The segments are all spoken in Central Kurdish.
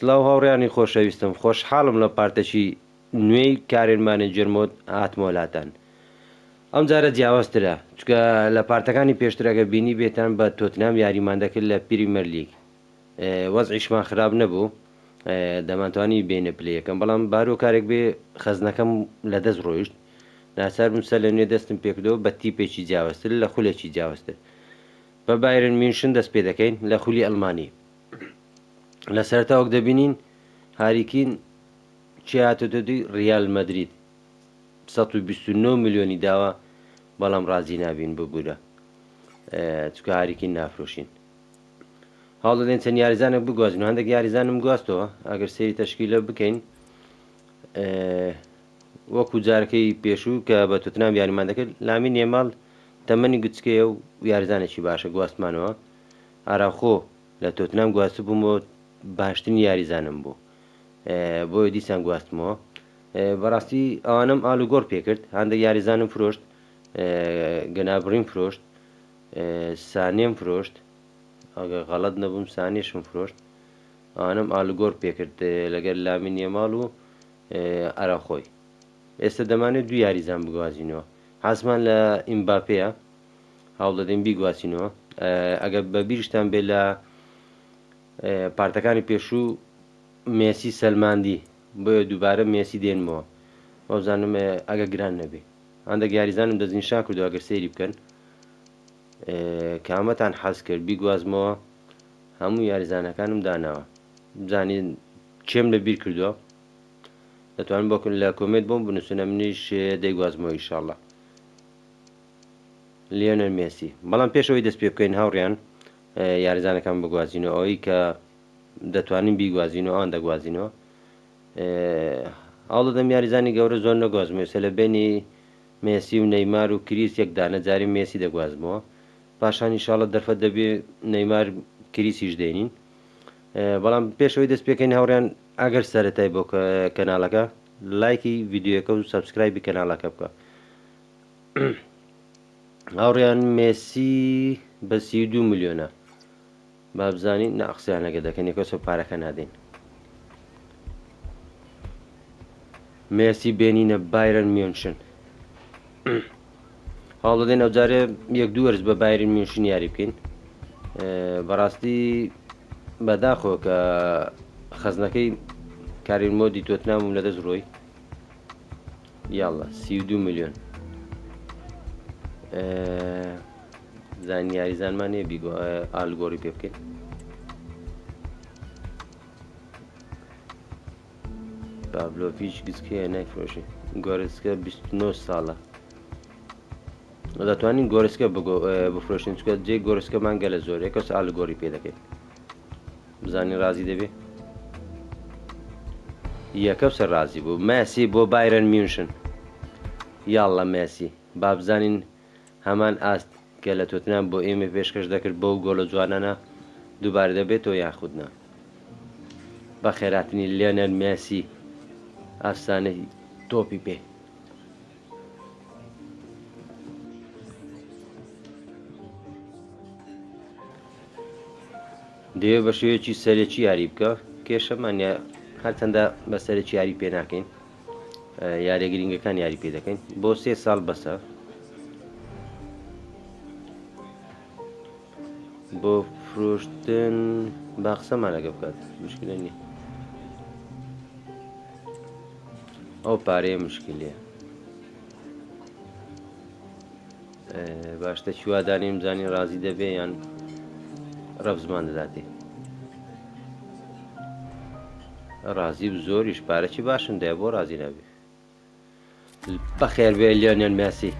سلااو هاوڕێیانی خۆشەویستم، خۆشحاڵم لە پارتەشی نوێی کارێنمانی جرمۆت هاتمۆلاتان. ئەم جارە جیاوازترە چکە لە پارتەکانی پێشترەکە بینی بێتان بە تۆتنام یاریمان دەکرد لە پریمەر لیگ. وەزعیشمان خراپ نەبوو، دەمانتوانی بینە پلەیەکەم، بەڵام بارۆکارێک بێ خەزنەکەم لە دەست ڕۆیشت. ناچار بم سەر لە نوێ دەستم پێکردەوە بە تیپێکی جیاوازتر لە خولێکی جیاوازتر. بە بایرن میونشن دەست پێ دەکەین لە خولی ئەڵمانی. لە سەرتاوەک دەبینین هاریکین چی هاتۆتەدی ریال مەدرید 129 میلیۆنی داوە، بەڵام ڕازی نابین ببوورە چکە هاریکین نافرۆشین. هەڵ دەدەین چەند یاریزانێک بگوازین و هەندێک یاریزانم گواستەوە ئەگەر سێری تەشکیلە بکەین وەکو جارەکەی پێشوو کە بە توتنام یاریمان دەکرد. لامین یەماڵ تەمەنی گچکەیە و یاریزانێکی باشە گواستمانەوە. ئاراخۆ لە تۆتنام گواست بوومەوە، باشترین یاریزانم بوو، بۆیە دیسان گواستمەوە. بەڕاستی ئەوانم ئالوگۆڕ پێکرد، هەندێک یاریزانم فرۆشت، گەنابڕیم فرۆشت، سانێم فرۆشت، ئەگە غەڵەت نەبووم سانێشم فرۆشت. ئەوانم ئالوگۆڕ پێکرد لەگەر لامین یەماڵ و ئەراخۆی. ئێستا دەمانێت دوو یاریزان بگوازینەوە. حەزمان لە ئیمباپەیە، هەوڵ دەدەین بیگواسینەوە. ئەگەر بە بیرشتان بێت لە پارتەکانی پێشوو مێسی سەلماندی، بۆیە دووبارە مێسی دێنمەوە. ئەوزانم ئەگە گران نەبێ. هەندێک یاریزانم دەستنیشان کردو ئەگەر سەیری بکەن کامەتان حەز کرد بیگوازمەوە. هەموو یاریزانەکانم داناوە، بزانین چێم لە بیر کردووە، دەتوانم بۆ لە کۆمنت بۆم بنووسنە، منیش دەیگوازمەوە ئینشاڵڵا. لیۆنەل مێسی. بەڵام پێشەوەی دەست پێ بکەین هاوڕێیان یاریزانەکان بگوازینەوە، ئەوەی کە دەتوانین بیگوازینەوە ئەوان دەگوازینەوە. هەوڵ دەدەم یاریزانی گەورە زۆر نەگوازمەوە. لە بینی مێسی و نەیمار و کریس یەکدانە جاری مێسی دەگوازمەوە، پاشان ئینشاڵڵا دەرفەت دەبێ نەیمار کریسیش دێنین. بەڵام پێشەوەی دەست پێکەین هاوڕێیان ئەگەر سەرەتای بۆ کەناڵەکە لایکی ڤیددیۆەکە و سەبسکرایبی کەناڵەکە بکە. هاوڕێیان مێسی بە 32 میلیۆنە، با بزانین ناقسییانەگە دەکەن یەکۆسە پارەکە نادەین. مێسی بێنینە بایرن میونشن. هەوڵ دەدەین ئەو جارێ یەک دوو وەرز بە بایرن میونشن یاری بکەین. بەڕاستی بەداخۆ کە خەزنەکەی کارین مۆدی تۆتنامم لەدەست ڕۆی. یاڵڵا 32 میلیۆن. زانی یاریزانمان هەیە ئالگۆڕی پێ بکەین. پابلۆڤیچ گچکەیە نایفرۆشی. گۆرسکە 29 ساڵە، دەتوانین گۆرسکە بفرۆشین چکە جێ گۆرسکە مانگە لە زۆر یەکەس ئالگۆڕی پێ دەکەین. بزانین ڕازی دەبێ. یەکەسە ڕازی بوو. مێسی بۆ بایرن میونشن. یاڵڵا مێسی. با بزانین هەمان ئاست کە لە تۆتنام بۆ ئێمە پێشکەش دەکرد بۆ گۆڵە جوانانە دووبارە دەبێتەوە یاخودنا. بە خێراتنی لیۆنەل مێسی ئافسانەی تۆپی پێ. دەوێ بە شێوەیەکی سەرەکی یاری بکە، کێشەمانە هەرچەندە بە سەرەکی یاری پێ ناکەین، یاریە گرنگەکان یاری پێ دەکەین بۆ 3 ساڵ بەسە. بۆ فرۆشتن با قسەمانەگە بکات، مشکلە نییە. ئەو پارەیە مشکلەیە. باشتە چیوادانیم زانین ڕازی دەبێ یان ڕەفزمان دەداتێ. ڕازی و زۆریش پارەی باشن دەیە بۆ ڕازی نابێ. بەخێر بێ لیۆنێل مێسی.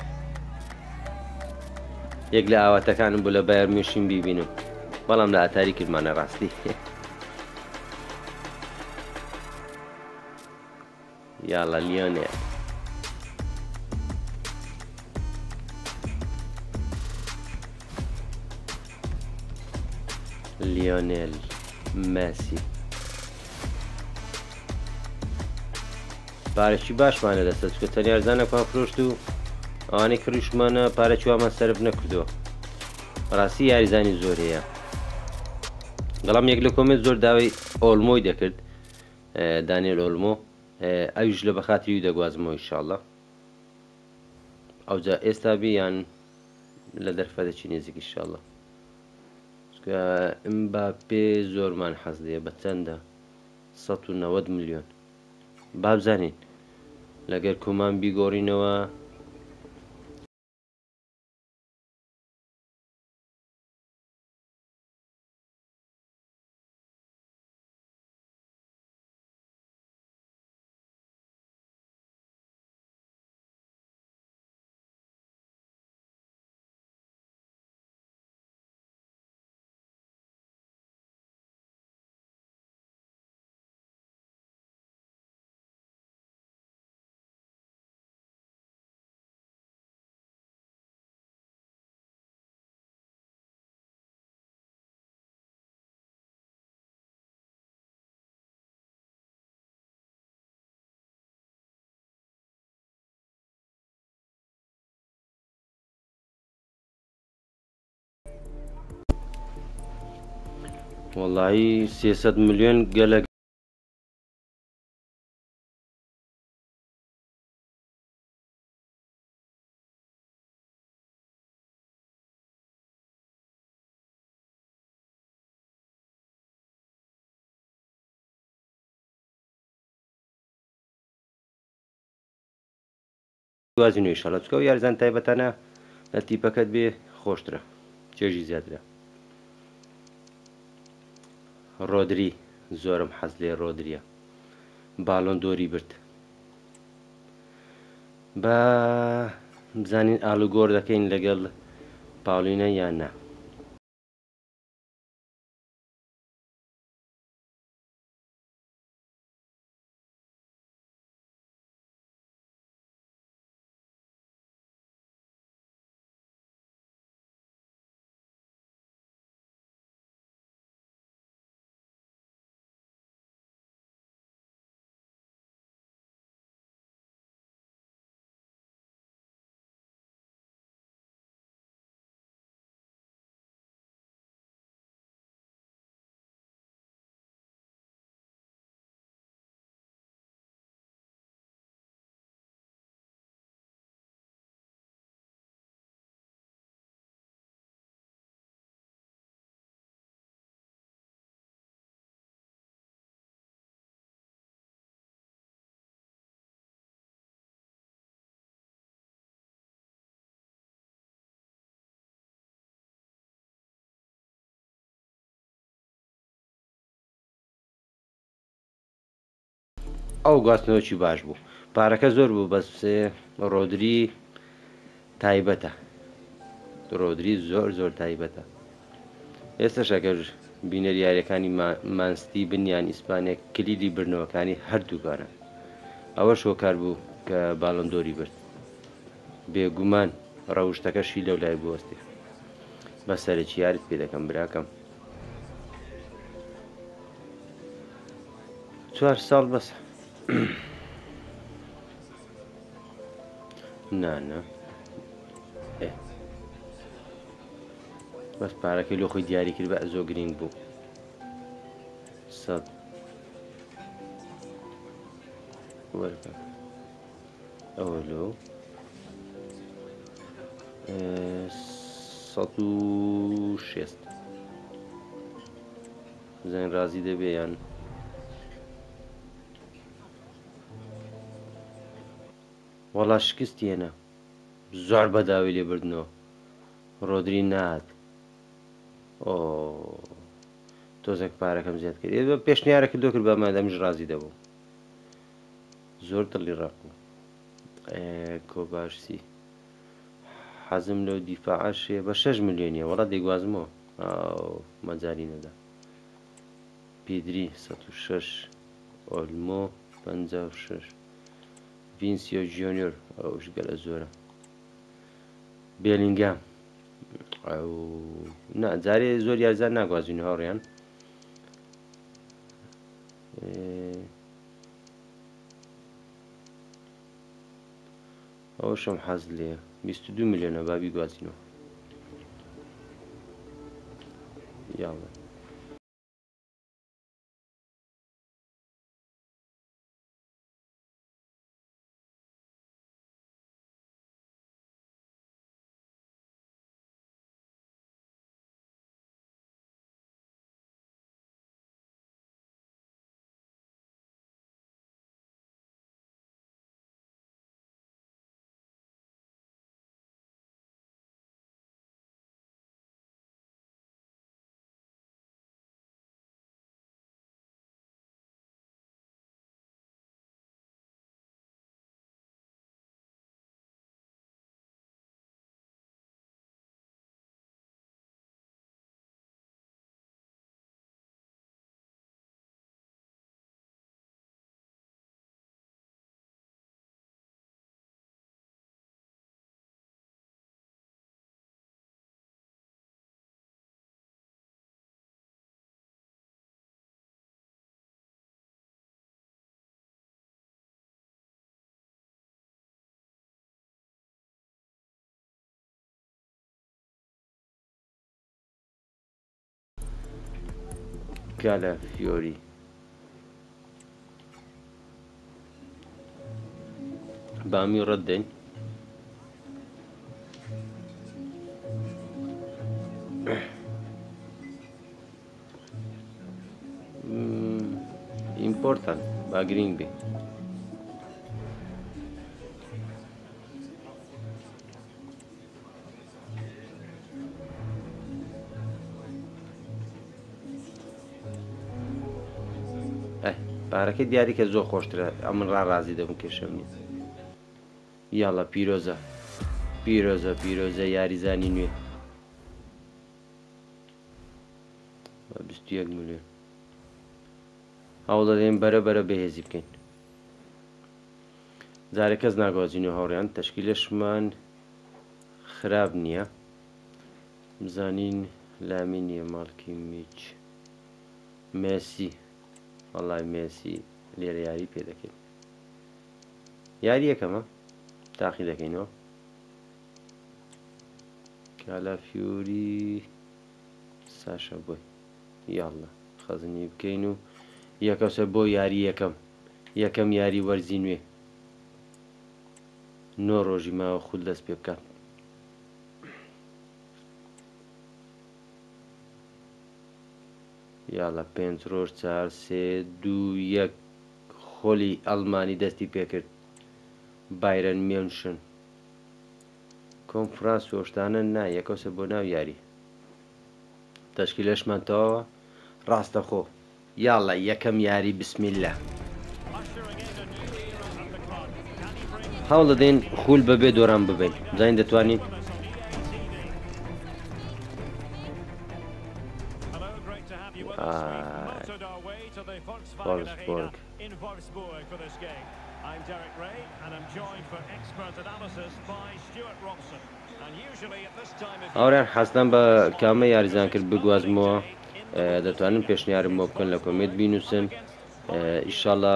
یەک لە ئاواتەکانم بوو لە بایرن میونشن بیبینم، بەڵام لە ئاتاری کردمانە ڕاستی. یاڵە لیۆنێل. لیۆنێل مێسی. پارێکی باشمانە دەسە چکە تەنیا یاریزانێکمان فرۆشت و ئەوانەی کڕیشمانە پارێکی وامان سەرف نەکردووە. ڕاستی یاریزانی زۆرەیە. بەڵام یەک لە کۆمنت زۆر داوای ئۆلمۆی دەکرد دانیل ئۆلمۆ ئەویش لە بەخاتری دەگوازمەوە ئینشاءڵڵا ئەوجا ئێستا بیان لە دەرفەتێکی نێزیک ئینشاءڵڵا ئەمباپێ زۆرمان حەز لێ بە چەندە 190 ملیۆن بابزانین لەگەر کومان بیگۆڕینەوە وەڵاهی 300 ملیۆن گەلە دوازی نوێی شڵە چکە و یارزان تایبەتانە لە تیپەکەت بێ خۆشترە چێژی زیاترە ڕۆدری زۆرم حەز لێ ڕۆدریە باڵۆن دۆری برد بە بزانین ئالوگۆڕ دەکەین لەگەڵ پاولینە یان نا ئەو گواستنەوەکی باش بوو پارەکە زۆر بوو بەس ڕۆدری تایبەتە ڕۆدری زۆر تایبەتە ئێستا شەکەر بینەر یاریەکانی مانستی بنیان ئیسپانیا کلیدی برنەوەکانی هەردووکارە ئەوە شۆکار بوو کە باڵندۆری برد بێگومان ڕەوشتەکەشی لەو لای بوەستی بە سەرەکی یارت پێ دەکەم براکەم 4 ساڵ بەسە نانە بەس پارەکەی لۆ خۆی دیاری کرد بە زۆ گرنگ بوو 100 وەرگە ئەوە لۆ 160 زەن ڕازی دەبێ یان وەڵا شکستیێنە زۆر بەداوی لێ بردنەوە ڕۆدری نات تۆزێک پارەکەم زیاد کرد بە پێشنیارە کردو کرد بە مادەمیش ڕازی دەبوو زۆر دڵی ڕاکوو کۆ باشسی حەزم لەو دیفاعشێ بە 6 ملیۆنیە وەڵا دەیگوازمەوە مەجاری نەدا پیدری 106 ئۆلمۆ 56 ڤینسیۆ ژۆنیۆر ئەوش گەلە زۆرە بێلینگام جارێ زۆر یارزان ناگوازین هاوڕێیان ئەوشم حەز لێ 22 ملیۆنە بابی گوازینەوە یاڵە کالا فیۆری بامی ڕەت دەین ئیمپۆرتان با گرنگ بێ پارەکەی دیاری کە زۆر خۆشترە ئەمن ڕازی دەبم کێشەم نیە یاڵە پیرۆزە پیرۆزە پیرۆزە یاریزانی نوێ 21 ملیۆن هەوڵ دەدەین بەرەبەرە بەهێزی بکەین جارێک کەس ناگوازینەوە هاوڕێیان تەشکیلەشمان خراپ نییە بزانین لامین یەماڵکی میچ مێسی وەڵای مێسی لێرە یاری پێ دەکەین یاری یەکەمە تاقی دەکەینەوە کالا فیوری ساشە بۆی یاڵە خەزنی بکەین و یەکەسە بۆ یاری یەکەم یاری وەرزی نوێ 9 ڕۆژی ماوە خود دەست پێ بکات یاڵە 5 ڕۆژ 4 3 2 1 خۆلی ئەڵمانی دەستی پێکرد بایرن میونشن کۆنفرانس وەشتانە نا یەکەسە بۆ ناو یاری تەشکیلەشمان تەواوە ڕاستەخۆ یاڵە یەکەم یاری بسمیلە هەوڵ دەدەین خول بەبێ دۆران ببین بزانین دەتوانین Wolfsburg. I'm Derek Ray and I'm joined for expert analysis by Stuart Robson. And usually at this time of year حەزم بە کامە یاریزان کرد بگوازمەوە دەتوانن پێشنیارم بۆ بکەن لە کۆمێت بینووسن ئیشاڵڵا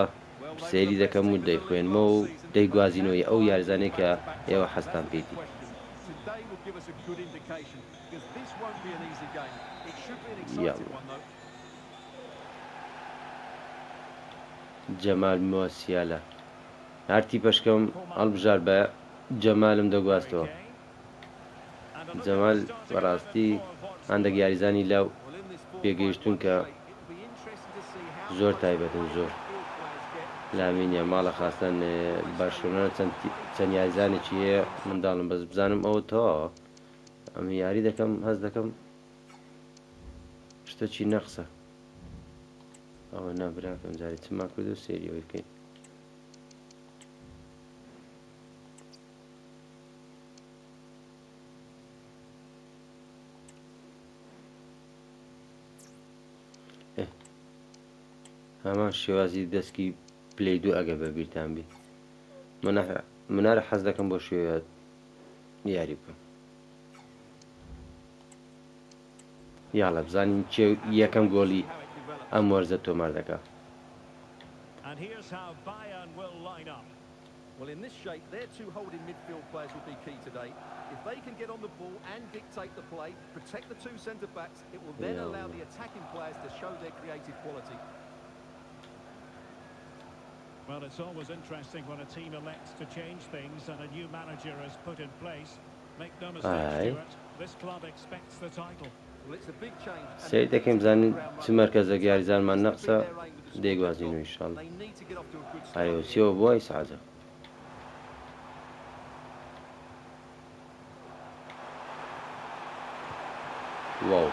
سێری دەکەم و دەیخوێنمەوە و دەیگوازینەوەی ئەو یاریزانێک کە ئێوە حەستان پێیتی جەمال مۆسیالە هەرتی پەشکەم هەڵبژار بە جەمالم دەگواستەوە جەمال بەڕاستی هەندێک یاریزانی لاو پێگەیشتون کە زۆر تایبەتن زۆر لامینە ماڵە خاستان باشۆنە چەند یاریزانێکی هەیە منداڵم بەس بزانم ئەوە تەواوە ئەمە یاری دەکەم هەست دەکەم شتێکی نەقسە ئەوە نابراکەم جاری چما کرد و سێریەوەی بکەین هەمان شێوازی دەستکی پلەی دوو ئەگە بە بیرتان بێت منارە حەز دەکەم بۆ شێوە یاری بکەم یاڵە بزانین چێ یەکەم گۆڵی ئەم وەرزە تۆمار دەکات Well, in this shape, their two holding midfield players will be key today. If they can get on the ball and dictate the play, protect the two centre-backs, it will then allow the attacking players to show their creative quality. Well, it's always interesting when a team elects to change things and a new manager is put in place. Make no mistake, Stuart, this club expects the title. Well, it's a big change. سێری دەکەین بزانین چ مەرکەزێک یاریزانمان نەقسە دەیگوازینەوە ئینشاڵڵا ئایۆسیەوە بۆ ئەی سازە واو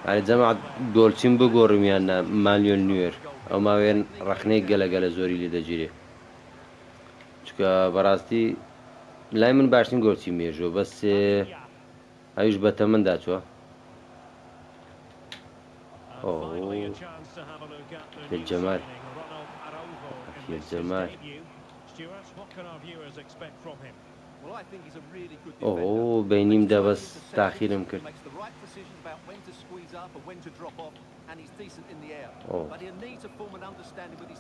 ئەرێ جەماعەت گۆڵچین بگۆڕم یان مالیۆن نوێر ئەو ماوێن ڕەخنەی گەلە زۆری لێ دەگیرێ چکە بەڕاستی لای من باشترین گۆڵچی مێژوە بەس ئەویش بە تەمەندا چووە جەمال جەمال ئۆ بینیم دەبەست تاخیرم کرد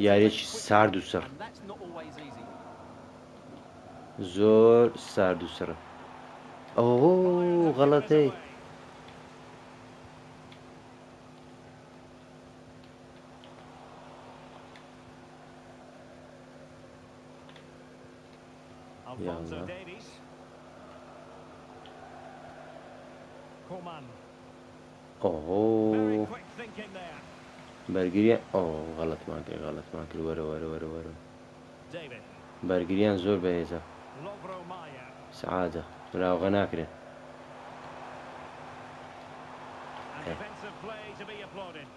یاریێکی سارد و سەر زۆر سارد و سەرە ئەو غەڵەتەی Alphonso يلا Davies. Coman. Very اوه quick thinking there. بەرگریان غەڵەت ماکرد وەرە David. بەرگریان زۆر بەهێزە Lovro Maia. سعادە مراوغە ناکرێن And defensive play to be applauded.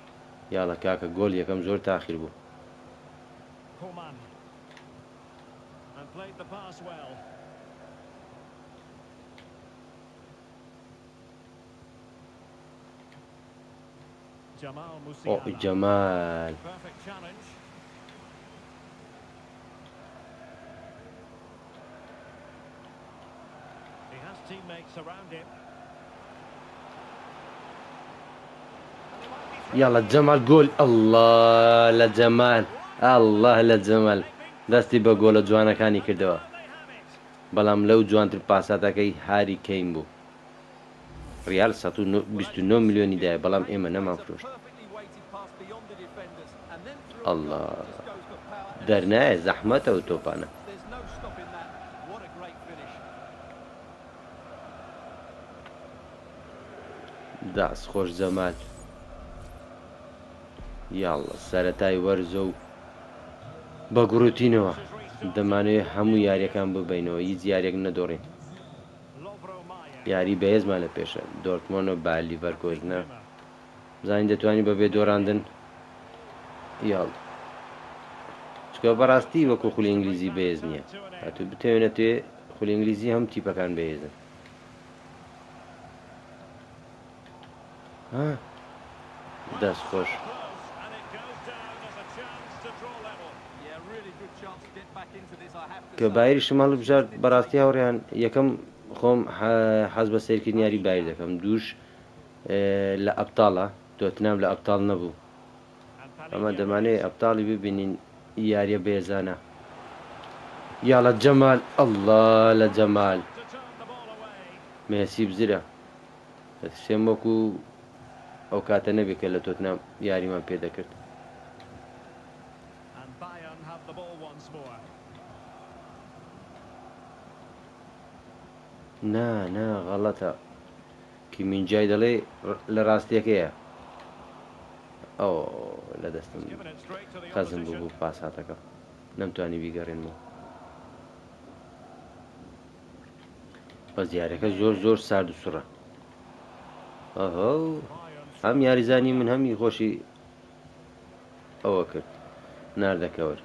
یاڵە کاکە گۆل یەکەم زۆر تاخیر بوو Coman. And played the pass well. Jamal Musiala. جەمال Perfect challenge. He has teammates around him. يلا جەمال گۆل الله لە جەمال الله لە جەمال دەستی بە گۆلە جوانەکانی کردەوە بەڵام لەو جوانتر پاساتەکەی هاری کەین بوو ریال 129 میلیۆنی دایە بەڵام ئێمە نەمان فرۆشت الله دەرنایە زەحمەتە و تۆپانە داس خۆش جەمال یاڵە سەرەتای وەرزە و بە گوڕوتینەوە دەمانوێت هەموو یاریەکان ببینەوە هیچ یاریێک نەدۆڕین یاری بەهێزمان لە پێشە دۆرتمۆنە با لیڤەرکۆزنە بزانین دەتوانین بەبێ دۆڕاندن یاڵ چکە بەڕاستی وەکو خولی ئینگلیزی بەهێز نییە هاتوو بتەوێنە توێ خولی ئینگلیزی هەم تیپەکان بەهێزن دەست خۆش کە بایریشم هەڵ بژار بەڕاستی هاوڕێیان یەکەم خۆم حەز بە سیرکردنی یاری بایر دەکەم دووش لە ئەبتاڵە تۆتنام لە ئەبتاڵ نەبوو ئەمە دەمانێت ئەبتاڵی ببینین یاریە بێزانە یاڵە جەمال الله لە جەمال مێسی بزرە سێم وەکو ئەو کاتە نەبێت کە لە تۆتنام یاریمان پێ دەکرد نا غەڵەتە کیمینجای دەڵێ لە ڕاستیەکەیە ئەو لە دەستم خەزم بوو پاساتەکە نەمتوانی بیگەڕێنەوە بە زیارەکە زۆر سارد و سوڕە هەم یاریزانی من هەمی خۆشی ئەوە کرد ناردەکەوەر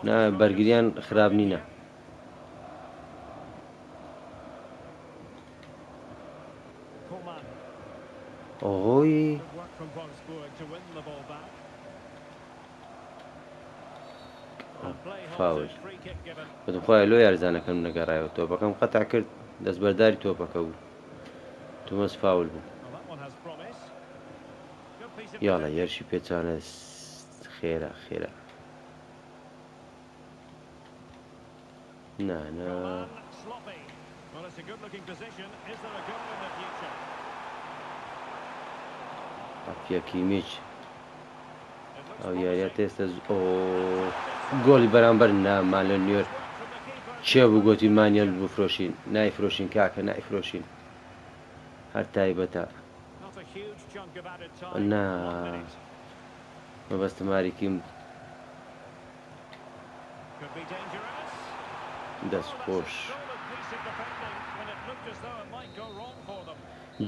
نا بەرگریان خراپ نینە ئۆی فاول بەدەخوایە لۆ یاریزانەکەم نەگەڕایەوە تۆپەکەم قەتع کرد دەستبەرداری تۆپەکە بوو تومەس فاول بوو یاڵە یەرشی پێچانە خێرە نا ئەپیەکیمیچ ئەو یاریات ئێستا گۆڵی بەرامبەر نامان لە نیوێر چێ بوو گوتی مانیەل بفرۆشین نایفرۆشین کاکە نایفرۆشین هەر تایبەتە نا مەبەستە ماریکیم دەست خۆش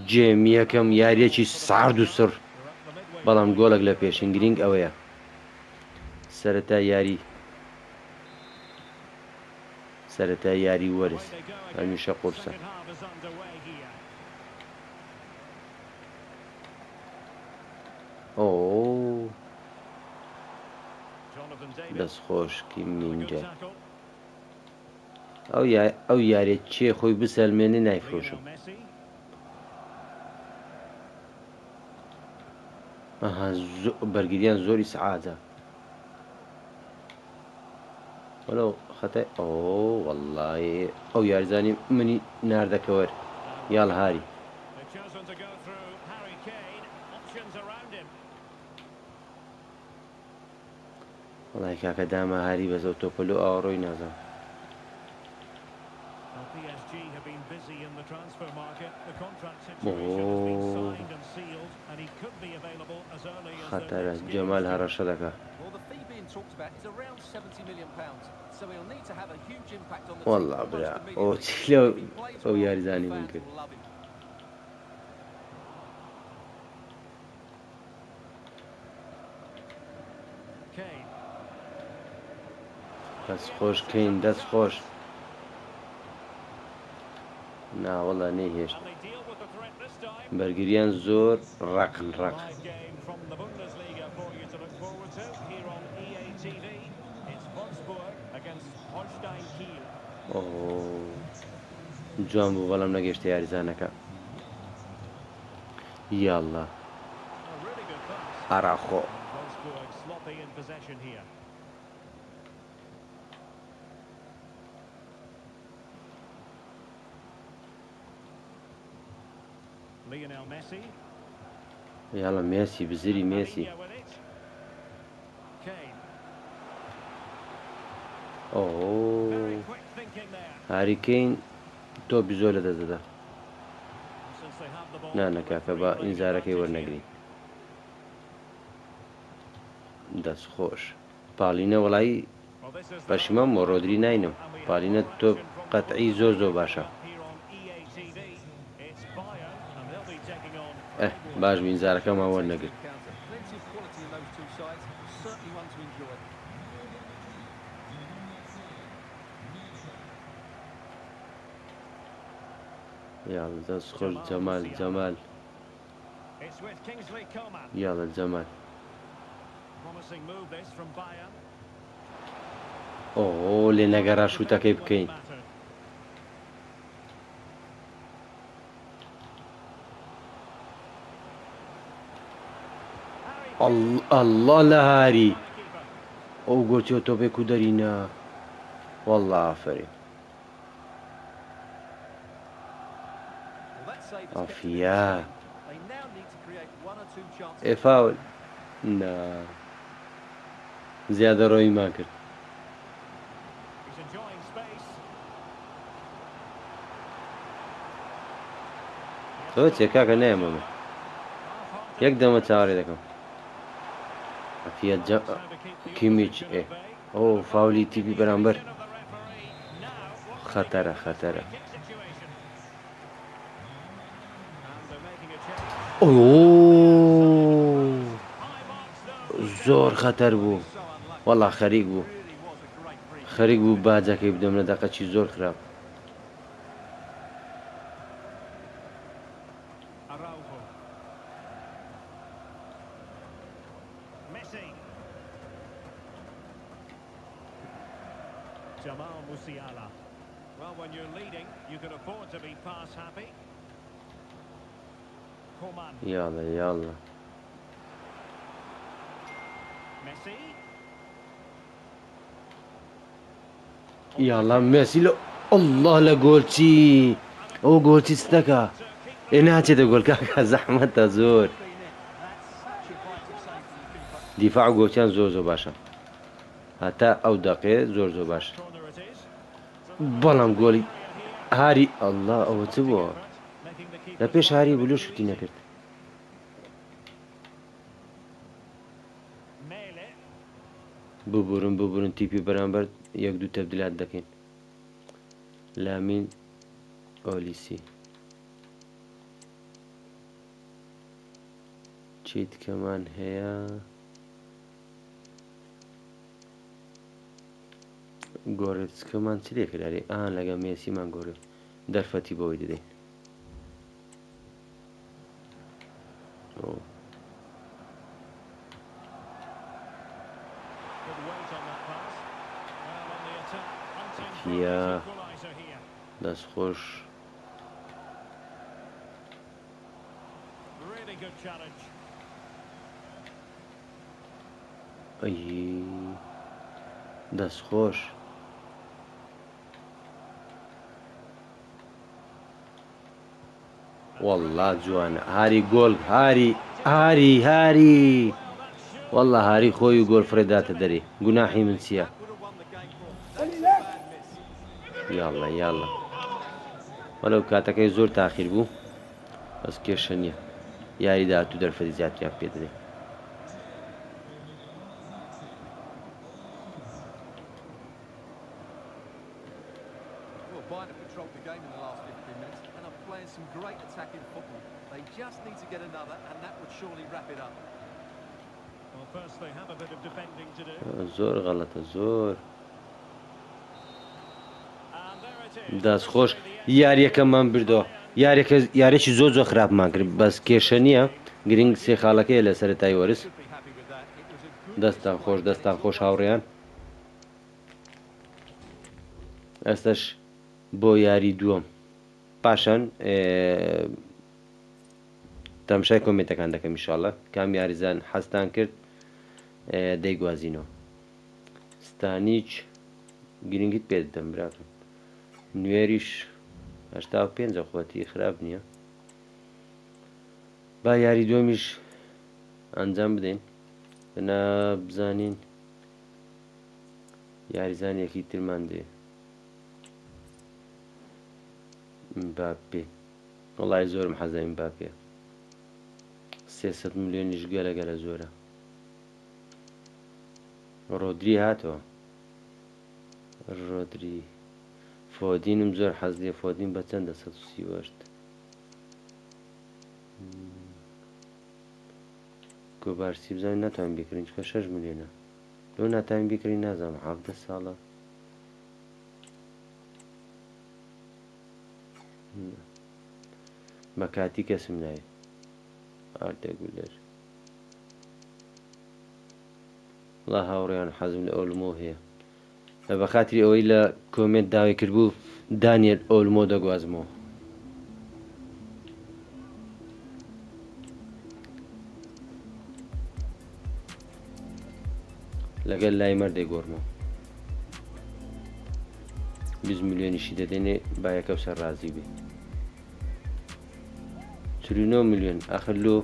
جێم یەکەم یاریەکی سارد و سڕ بەڵام گۆڵێک لە پێشین گرنگ ئەوەیە سەرەتا یاری وەرز هەمیشە قورسە دەست خۆش کیمینجە ئەو یاریە چێ خۆی بسەلمێنێ نایفرۆشم بەرگریان زۆری سەعادە وەلو خەتای وەڵڵی ئەو یاریزانی منی ناردەکەوەر یاڵ هاری وڵای کاکە داما هاری بەزە و تۆپەلو ئاوڕۆی نازم. Well, PSG have been busy in the transfer market. The contract situation has been signed and sealed, and he could be available as early as the خەتەرە next game. جەمال هەڕەشە دەکا. Well, the fee being talked about is around £70 million, so he'll need to have a huge impact on the والله team برا almost ئەو immediately. چی لەو If he plays ئەو well, یاریزانی the من fans کرد. will love him. Kane. دەست خۆش کەین دەست خۆش. ناوەڵە نەیهێشت. And they deal with the threat this time. بەرگریان زۆر ڕقن ڕق. Live game from the Bundesliga for you to look forward to here on EA TV. It's Wolfsburg against Holstein Kiel. جوان بوو بەڵام نەگەیشتە یاریزانەکە. یاڵڵا A really good pass. ئاراخۆ. Wolfsburg sloppy in possession here. Lionel Messi. یاڵە مێسی بزری مێسی. Mourinho with it. Kane. Very quick thinking there. هاری کەین تۆپی زۆر لە دەستدەدا. Since they have the ball. نانە کاکە بە ئینزارەکەی وەرنەگری. دەست خۆش. پاڵینە وەڵایی Well, this is the پەشیمەم و ڕۆدری ناینم. پاڵینە تۆ قەتعی زۆر باشە. here on EA TV. It's Bayern and they'll be taking on باش ئینزارەکەمان وەرنەگرت. Plenty of quality in those two sides. Certainly one to enjoy. یاڵە دەست خۆش جەمال جەمال. It's with Kingsley Coman. یاڵە جەمال. Promising move this from Bayern. لێ نەگەڕا شوتەکەی بکەین. ئەڵڵا لە هاری ئەو گۆچی تۆپێک و دەرینە وەڵڵا ئافرین. Well, that save has kept ئافیا them in. They now need to create one or two chances. ئێفاول نا زیادە ڕۆیمان کرد. He's enjoying space. تۆ چێ کاکە نایەمەمە یەک دەمە چاوەڕێ دەکەم. ئەفیە کیمیچ ئەو فاولی تیپی بەرامبەر خەتەرە خەتەرە. زۆر خەتەر بوو وەڵا خەریک بوو خەریک بوو باجەکەی بدەم لە دەقەچی زۆر خراپ. Araujo. Messi. Jamal Musiala. Well, when you're leading, you can afford to be pass happy. Coman. یاڵە یاڵە Messi. یاڵە مێسی لە ئەڵڵا لە گۆلچی ئەو گۆلچی ستەکە ئێ ناچێتە گۆل کاکە زەحمەتە زۆر. دیفاع گۆچیان زۆر باشە هەتا ئەو دەقێ زۆر باشە. Corner it is. بەڵام گۆلی هاری ئەڵڵا ئەوە چ بووە Making the لە keeper. پێش هاری بلو شوتی نەکرد. Mele. ببورن تیپی بەرامبەر یەک دوو تەبدیلات دەکەین. لامین ئۆلیسی چیت کەمان هەیە گۆرەچکەمان چ لێ کرداری ئان لەگە مێسیمان گۆرە دەرفەتی بەوەی دەدەین. Good weight on that pass. Well, on the attack, hunting for Yeah. an equaliser here. دەست خۆش Really good challenge. دەست خۆش وەڵڵا جوانە هاری گۆل هاری والله هاري خۆی و گۆلفرێ داتە دەرێ گوناحی من چییە؟ یاڵڵا یاڵڵا وەلەو کاتەکەی زۆر تاخیر بوو بەس کێشە نییە یاری داهاتوو دەرفەتی زیاتریان پێ دەدەین. Well, Bayern have controlled the game in the last 15 minutes and are playing some great attacking football. They just need to get another, and that would surely wrap it up. Well, first they have a bit of defending to do. زۆر غەڵەتە زۆر. And there it is. دەستخۆش یاریەکەمان بردەوە یارێکی زۆر خراپمان کرد بەس کێشە نییە گرنگ سێ خاڵەکەی لە سەرەتای وەرز. Should be happy with that. It was a good دەستان خۆش هاوڕێیان. ئەستش بۆ یاری دووەم پاشان تەمشای کۆمێتەکان دەکەم ئینشاڵڵا کام یاریزان حەستان کرد دەیگوازینەوە. ستانیچ گرنگیت پێ دەدەم براکەم نوێریش 85 خۆتی خراپ نییە. با یاری دووەمیش ئەنجام بدەین بنا بزانین یاریزانێکی ترمان دێ. مباپێ وەڵای زۆرم حەزای مباپێ 300 ملیۆنیش گەلە زۆرە. ڕۆدری هاتەوە ڕۆدری فۆدینم زۆر حەز لێ فۆدین بە چەندە 138 گۆبارسی بزانین ناتوانین بیکردین چکە 6 ملیۆنە لەو ناتوانین بیکردین نازانم 17 ساڵە بە کاتی کەسم نایە ئارتێگولەر وڵا هاوڕێیان حەزم لە ئۆلمۆ هەیە لە بەخاتری ئەوەی لە کۆمنت داوای کردبوو دانیێل ئۆلمۆ دەگوازمەوە. لەگەل لای مەردەی گۆڕمەوە 20 ملیۆنیشی دەدێنێ با یەکەو سەر ڕازی بێ 49 ملیۆن ئاخر لۆ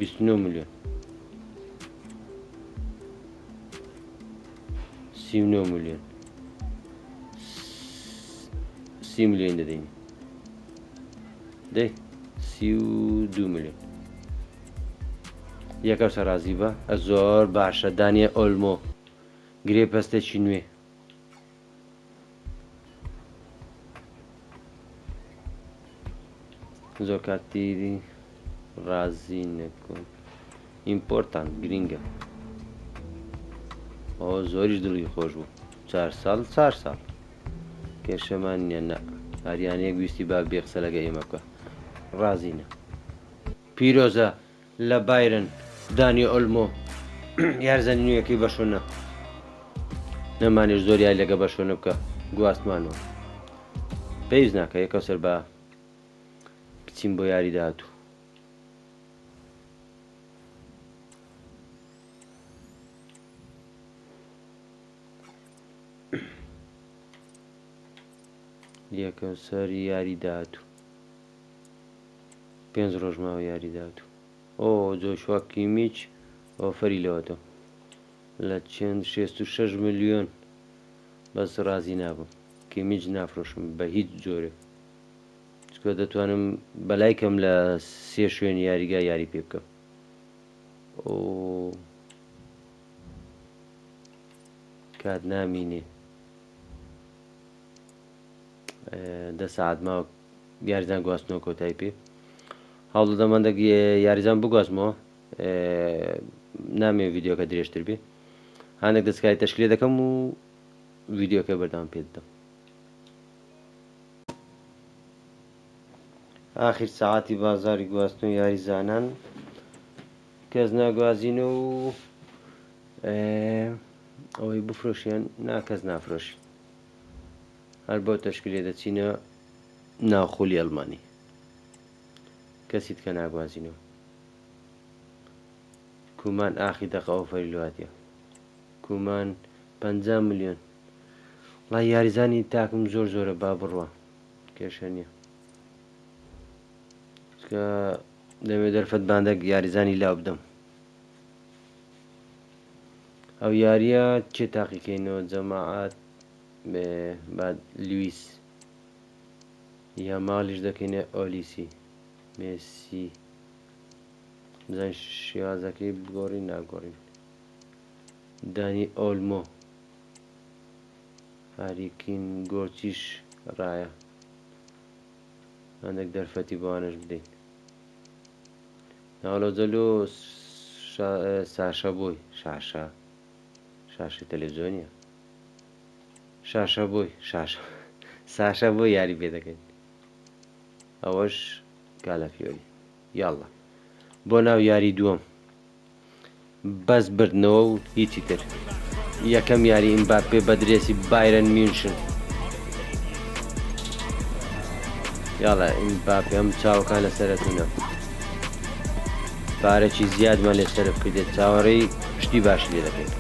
29 ملیۆن 39 ملیۆن 30 ملیۆن دەدەین دەی 32 ملیۆن یەکەو سەر ڕازی بە زۆر باشە دانیە ئۆلمۆ گرێ پەستێکی نوێ زۆر کاتی ڕازی نەکۆن ئیمپۆرتان گرینگە ئەو زۆریش دڵی خۆش بوو 4 ساڵ کێشەمان نییە نە هەریانەیەک ویستی با بێخسە لەگە ئێمە بکە ڕازینە پیرۆزە لە بایرن دانی ئۆلمۆ یارزانی نوێیەکەی بەشۆنە نەمانێش زۆر یای لەگە بەشۆنە بکە گواستمانەوە پێویست ناکە یەکەو سەر بە بچین بۆ یاری داهاتوو یەکەو سەر یاری داهاتوو 5 ڕۆژ ماوە یاری داهاتوو ئۆ جۆشوا کیمیچ ئۆفەری لەوەتەوە لە چەند 66 ملیۆن بەس ڕازی نابم کیمیچ نافرۆشم بە هیچ جۆرێ چکە دەتوانم بەلایکەم لە 3 شوێنی یاریگا یاری پێ بکەم ئۆ کات نامینێ 10 ساعت ماوە یاریزان گواستنەوە کۆتایی پێ هەوڵ دەدەمەندە یاریزان بگوازمەوە نامێ ڤیددیۆکە درێژتر بێ هەندێک دەستکاری تەشکیلێ دەکەم و ڤیددیۆکە بەردەوام پێ دەدەم. ئاخر ساعتی بازاری گواستن و یاریزانان کەس ناگوازینە و ئەوەی بفرۆشیان ناکەس نافرۆشی هەر بۆ تەشکیلێ دەچینە ناوخۆلی ئەڵمانی کەسیت کە ناگوازینەوە کومان ئاخی دەقە ئۆفەری لواتیە کومان 50 ملیۆن وڵای یاریزانی تاکم زۆر زۆرە با بڕوە کێشە نییە کە دەمێ دەرفەت باندەك یاریزانی لا بدەم ئەو یاریە چێ تاقیکەینەوە جەماعات بعد لویس یا ماڵیش دەکەینێ ئۆلیسی مێسی بزان شێوازەکەی بگۆڕین ناگۆڕین دانی ئۆلمۆ هاریکین گۆرچیش ڕایە هەندێک دەرفەتی بۆوانش بدەین ناوڵۆجەلو ساشە بووی شاشە تەلەڤیزۆنیە شاشە بووی ساشە بۆ یاری پێ دەکەین ئەوەش کالەفیۆری یاڵڵا بۆ ناو یاری دووەم بەس بردنەوە و هیچی تر یەکەم یاری ئیمباپێ بە درێسی بایرن میونشن یاڵا ئیمباپێ ئەم چاوەکان لە سەرەتونە پارێکی زیادمان لێ سەرف کردێت چاوەڕێی شتی باشی لێ دەکەین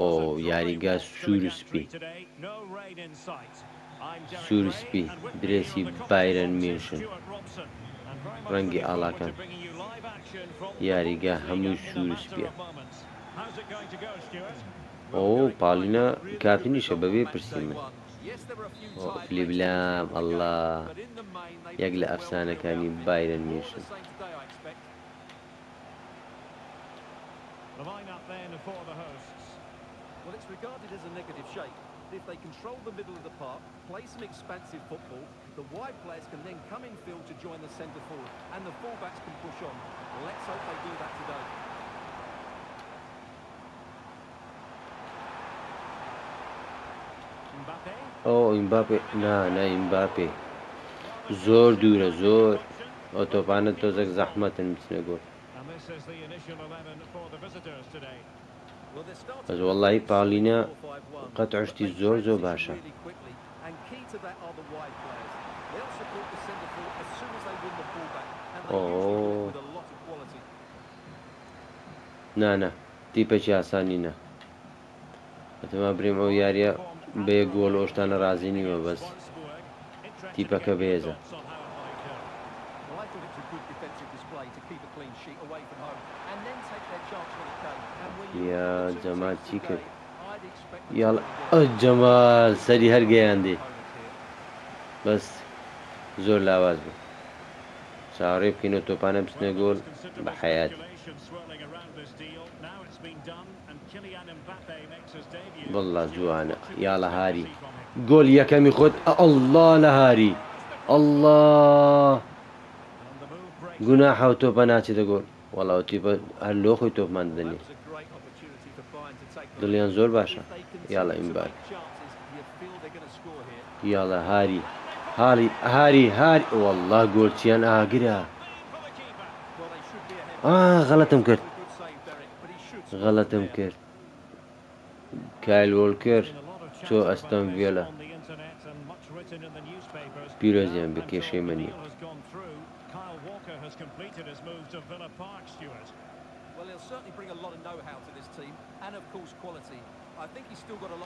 ئۆ یاریگا سوورسپی سوورسپی درێسی بایرن میونشن ڕەنگی ئاڵاکان یاریگا هەمووی سوورسپیە ئەو پاڵینە کاپینیشە بەبێ پرسی من فلی بلام ئەڵڵا یەک لە ئەفسانەکانی بایرن میونشن Well, it's regarded as a negative shape. If they control the middle of the park, play some expansive football, the wide players can then come in field to join the centre forward, and the fullbacks can push on. Let's hope they do that today. ئەو ئیمباپێ نا ئیمباپێ زۆر دوورە زۆر ئەو تۆپانە تۆزێک زەحمەتن بچنە گۆڵ بەس وەڵڵاهی پاڵینە قەت عشتی زۆر باشە نانە تیپەکی ئاسانی نە ئەتەما برێم ئەو یاریە بێ گۆڵ ئۆشتانە رازی نیوە بەس تیپەکە بێزە یا جەمال چی کرد یاڵ جەمال سەری هەرگەیاندێ بەس زۆر لاواز بوو چاوەڕێ بکەینەوە تۆپانە بچنە گۆڵ بە حەیات والله جوانە یاڵە هاری گۆل یەکەمی خۆت ئەڵڵا لە هاری ئەڵڵا گوناحە و تۆپە ناچێتە گۆڵ وەڵاو تیپە هەر لۆ خۆی تۆپمان دەدەنێ دڵیان زۆر باشە یاڵە ئیمباپێ یاڵە هاری وەڵڵا گۆڵچیان ئاگرە غەڵەتم کرد کایل وۆڵکەر چۆ ئەستۆن ڤیلا پیرۆزیان بە کێشەی من نییە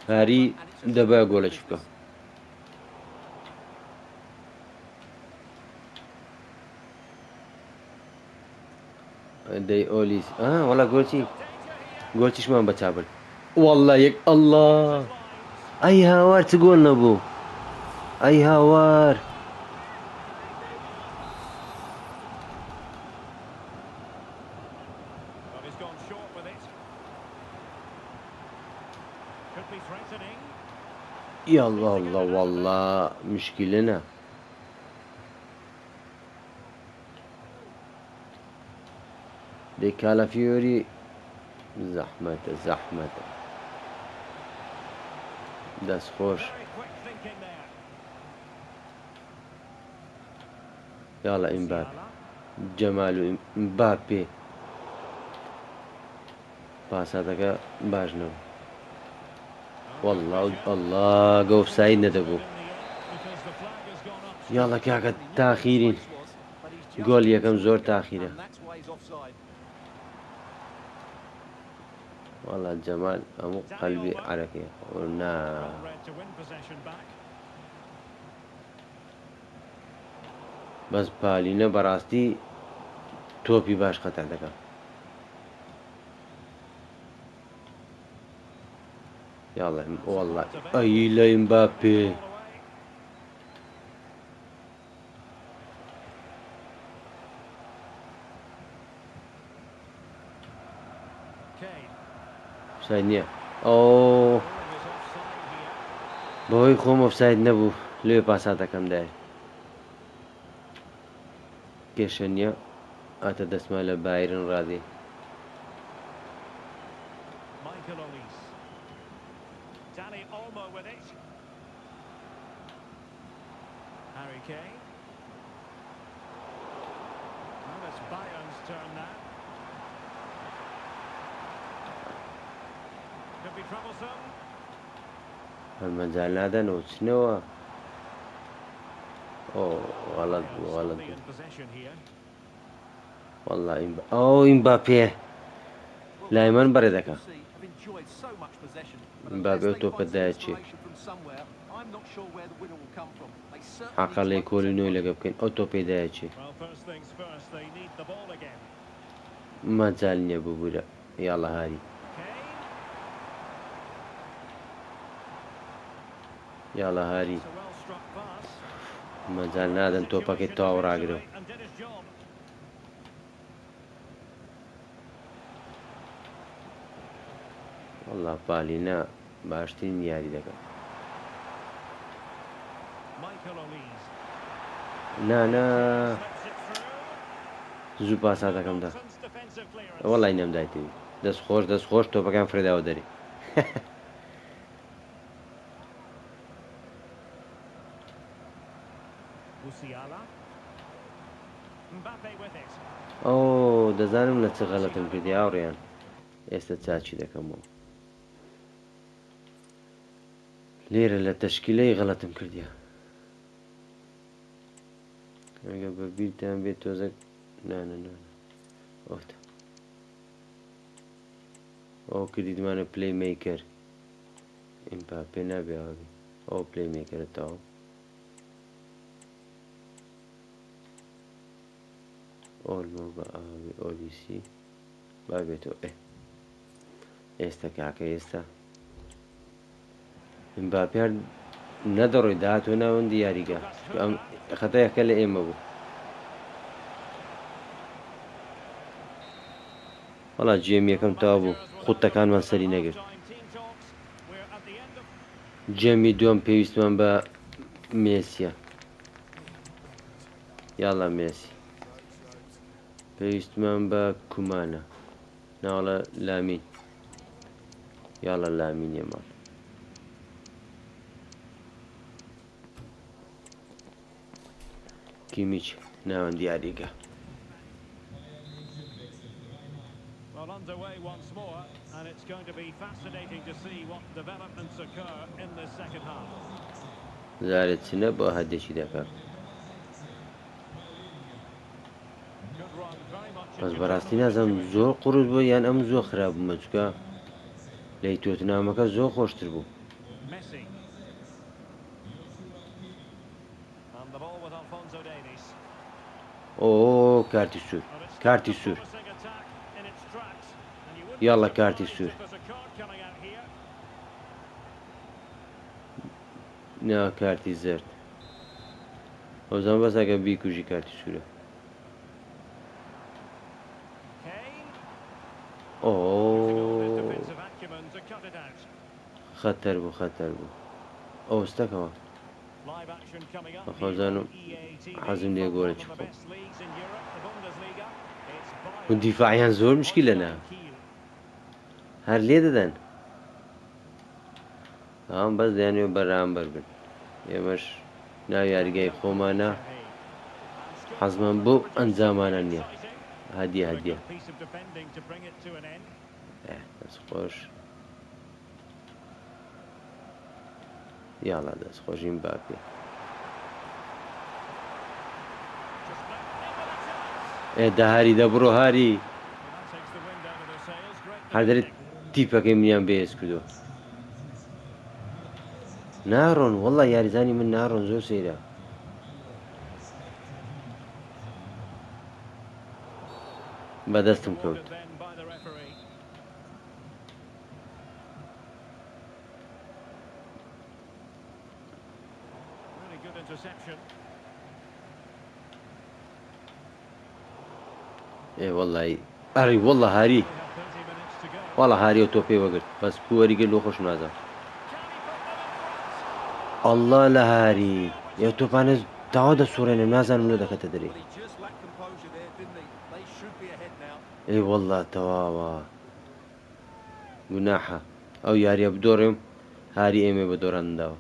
هاری دەبا گۆڵەی بکە دەی ئۆلیس وەڵا گۆڵچیشمان بە چابن والله یەک ئەڵڵا ئەی هاوار چ گۆڵ نەبوو ئەی هاوار یاڵڵا والله مشکلە دەی کالەفیۆری زەحمەتە دەستخۆش یاڵە ئیمباپێ جەمال و ئیمباپێ پاساتەکە باش نەبوو والله گەوفساید نەدەبوو یاڵە کاکە تاخیرین گۆڵ یەکەم زۆر تاخیرە والله جمال أمو قلبي عركي قلنا Well read to win possession back. بس بالينا براستي توبي باش خطر دكا يلا والله أي لا مبابي سايدنيا أوه بوي خوم اوف سايد نبو لوي باساتا كم داي كيشنيا أتا دسما لبايرن راضي Michael Olise. Danny Olmo with it. Harry Kane. Well, it's Bayern's turn now. Could be troublesome. المجال هذا نوتشنوا أوه غلط غلط Solely in possession here. والله أوه إمبابي لا يمن بردك Have enjoyed so much possession, but Mbappe unless they topa find some dace. inspiration from somewhere, I'm not sure where the winner will come from. They certainly حق need الله to يكون إنه open يلقى بكين أوتو بيدايتشي Well, first things first, they need the ball again. ما زالني أبو بودا يلا هاري Kane. يلا هاري It's a well-struck pass. ما زالنا هذا توبا كي تاو راقرو And did his job. والله بالينا باشتين ياري دكا Michael Olise. نا Slips it through. زو باساتا كم دا Nelson's defensive clearance. والله إنهم دايتي دس خوش توبا كان فريدا ودري Musiala. Mbappe with it. أوه دزانم لتس غلطم كردي أوريان ئێستا چاچی دەکەمەوە لێرە لە تەشکیلەی غەڵەتم کردیە ئەگە بە بیرتان بێت تۆزە نانە ئۆتە ئەو کردیدمانە پلەی میکەر ئیمپاپێ نابێوابی ئەو پلەی میکەرە تاوە ئۆلمۆ بە ئاوی ئۆلیسی با بێتەوە ئێستا کاکە ئێستا ئیمباپێ نەدەڕۆی داهاتوە ناوەندی یاریگا ئەم خەتایەکە لە ئێمە بوو وەڵا جێم یەکەم تاوا بوو خوتەکانمان سەری نەگرت جێمی دووەم پێویستمان بە مێسیە یاڵا مێسی پێویستمان بە کومانە ناوەڵە لامین یاڵە لامین یێمان کیمیچ ناوەندی یاریگا Well, underway once more, and it's going to be fascinating to see what developments occur in the second half. زارێت چنە بۆ هەدێکی دەکات Good run, very much بەس in بەڕاستی control of نازەم the situation. زۆر قوڕت بوو یان ئەم زۆر خراپ بوومە چکە لەی تۆتنامەکە زۆر خۆشتر بوو Messi. And the ball with Alphonso Davies. ئۆ کارتی سوور Well, it's کارتی a سوور promising attack in its tracks, and you wouldn't Yalla, be karti surprised sür. if there's a card coming out here. نا کارتی زرد ئەو زەمان بەس ئەگە بیکوژی کارتی سوورە Kane. ئۆ Using all his defensive acumen to cut it out. خەتەر بوو خەتەر بوو ئەوستەکەەوە Live action coming up Bak, here Ozan'ı on EA TV hazım diye from gole one of the çıktı. best leagues in Europe, the Bundesliga. It's Bu Bayern. difayen zor müşkile ne? Kiel. Her liyededen. Tamam bas yani beraber bin. Yemiş ناویارگەی خۆمانە حەزمان بۆ ئەنجامانە نییە هەدیە هەدیە دەست خۆش یاڵا دەست خۆشین باپێ داهاری دەبڕۆ هاری هەردەریت تیپەکەی منیان بەهێز کردووە ناڕۆن وەڵڵا یاریزانی من ناڕۆن زۆر سەیرە بەدەستم کەوت Awarded then by the referee. Really good interception. ئێ وەڵڵی ئەڕی وەڵڵە هاری We have 30 minutes to go. وەڵە هاریە و تۆپێ وەگرت بەس پووەریگە لۆ خۆش نازە ئەڵڵا لە هاری ئێ تۆپانە تاوا دەسوڕێنم نازانم لۆ دەکەتە دەرێ Well, he just lacked composure there, didn't he? They should be ahead now. ئێ وەڵڵا تەواوە گوناحە ئەو یاریە بدۆڕێم هاری ئێمێ بە دۆڕانداوە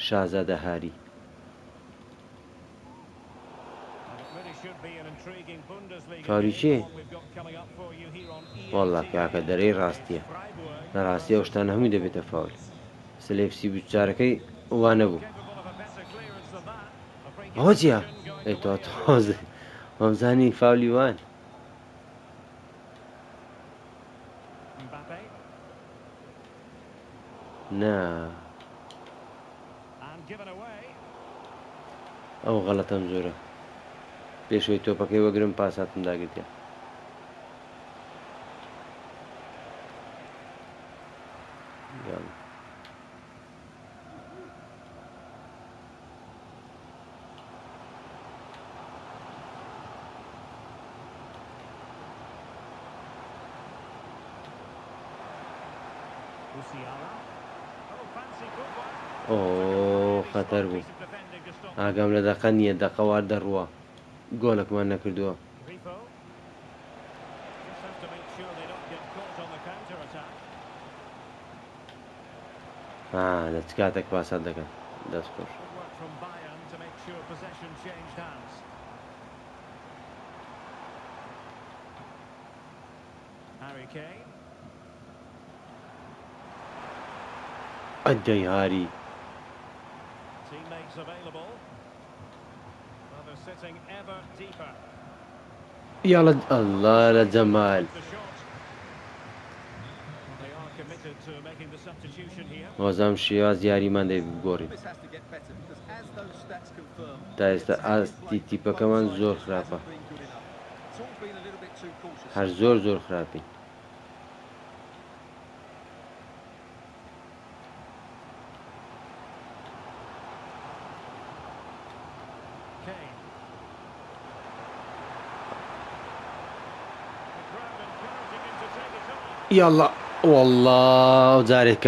شازادە هاری And it really should be an intriguing Bundesliga Sorry, game, Che. one we've got coming up for you here on وەڵڵا EA کاکە TV. دەرەی ڕاستیە Freiburg, لە ڕاستی ئەو شتانە هەمووی دەبێتە فاول سلێفسی بچارەکەی وا نەبوو capable of a better clearance than that. A free kick ئەوە چییە؟ position going ئەی the تۆ way of تۆزە وەمزانی فاولی وان Mbappe. نا And given away. ئەو غەڵەتەم زۆرە پێشەوەی تۆپەکەی وەگرم پاساتم داگرتیا یاڵا. Musiala. Oh, fancy football. ئۆ خەتەر بوو Piece of defending to stop. ئاگام لە دەقە نییە دەقەوار دەڕوە گۆلێکمان نەکردووە Grifo. Just have to make sure they don't get caught on the counter attack. لە چ کاتێک پاسات دەکەن دەست خۆش Good work from Bayern to make sure possession changed hands. Harry Kane. ئەدەی هاری Teammates available. Well, they're sitting ever deeper. یاڵە ئەڵڵا لە جەمال The shot. Well, they are committed to making the substitution here. وەزام شێواز یاریمان دەیگۆڕین This has to get better because as those stats confirm, تا ئێستا ئاستی تیپەکەمان زۆر خراپە hasn't been good enough. It's all been a little bit too cautious. هەر زۆر زۆر خراپی Kane. The crowd encouraging him to take it on. یاڵا وەڵڵا جارێک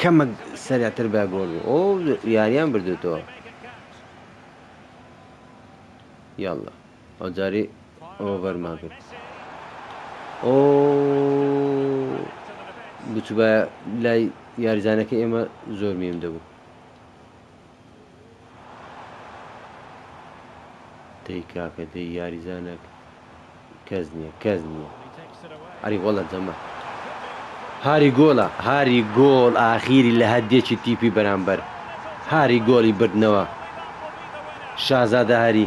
کەمە سەریعتر با گۆڵ بوو ئەو یاریان بردوێتەوە They make it count. یاڵا ئەو جارێ ئەوە بەرمان کرد Messi. ئۆ To the defence. بچوو بە لای یاریزانەکە ئێمە زۆر میم دەبوو دەی کاکە دەی یاریزانەک کەس نییە He takes it away. ئەری وەڵە جەمە هاری گۆڵە هاری گۆڵ ئاخیری لە هەدێکی تیپی بەرامبەر هاری گۆڵی بردنەوە شازادە هاری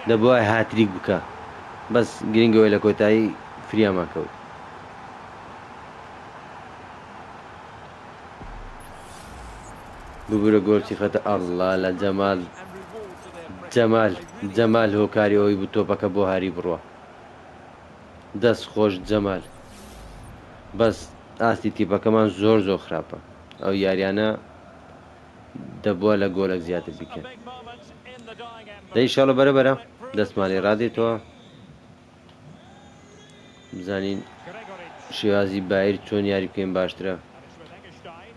دەبووای هاتریک بکە بەس گرنگەوەی لە کۆتایی فریامان کەوت ببوورە گۆڵی خەتە ئەڵڵا لە جەمال And reward to their pressure. جەمال They really جەمال هۆکاری ئەوی بوو تۆپەکە بۆ هاری بڕوە دەست خۆش جەمال بەس ئاستی تیپەکەمان زۆر زۆر خراپە ئەو یاریانە دەبووە لە گۆلێک زیاتر A بکەن big moment in the dying embers. دەیشاڵە بەرەبەرە دەستمالی ڕادێتەوە بزانین Gregoritsch. شێوازی بایر چۆن یاری بکەین باشترە And it's with Eggestein.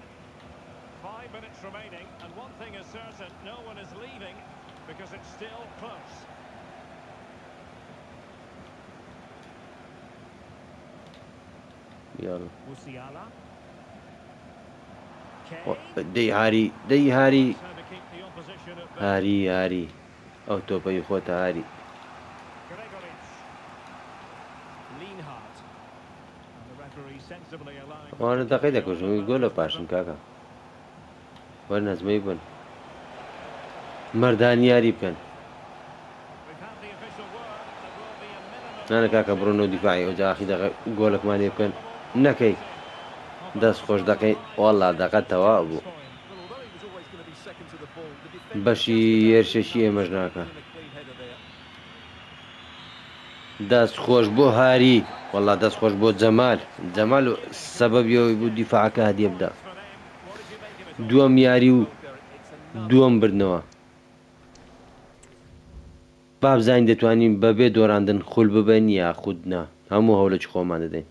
5 minutes remaining, and one thing is certain, no one is leaving because it's still close. یاڵە Musiala. Kane. دەی هاری دەی هاری Trying to keep the opposition at bay. هاری هاری ئەو تۆپەی خۆتە هاری Gregoritsch. Lienhardt. And the referee sensibly allowing. ئەوانە دەقەی دەکۆژنەوەی گۆل لە پاشن کاکە وەرنەزمەی بن مەردانی یاری بکەن We've had the official word. There will be a minimum. نانە کاکە بڕۆنەوە دیفاعی ئەو جاخی دەقە گۆلێکمان لێ بکەن نەکەی دەست خۆش دەکەی وەڵا دەقەت تەواو بوو Well, although he was always going to be second to the ball, the defender بەشی هێرشێکی ئێمەش ناکە in a clean header there. دەست خۆش بۆ هاری وەڵا دەست خۆش بۆ جەمال جەمال سەبەبیەوەی بوو دیفاعەکە هەدیە بدە دووەم یاری و دووەم بردنەوە بابزین دەتوانین بەبێ دۆڕاندن خول ببین یاخود نا هەموو هەوڵێکی خۆمان دەدەین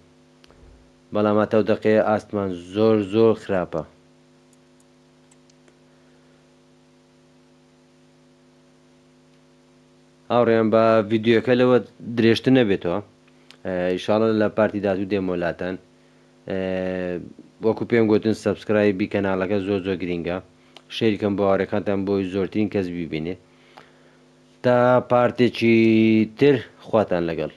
بەڵام هەتاو دەقەیە ئاستمان زۆر زۆر خراپە هاوڕێیان بە ڤیدیۆکە لەوە درێژتر نەبێتەوە ئیشاڵە لە پارتی داهاتوو دێمۆلاتەن وەکو پێم گوتن سەبسکرایبی کەناڵەکە زۆر زۆر گرینگە شەریکەم بۆ هاوڕێکانتان بۆی زۆرترین کەس بیبینێ تا پارتێکی تر خواتان لەگەڵ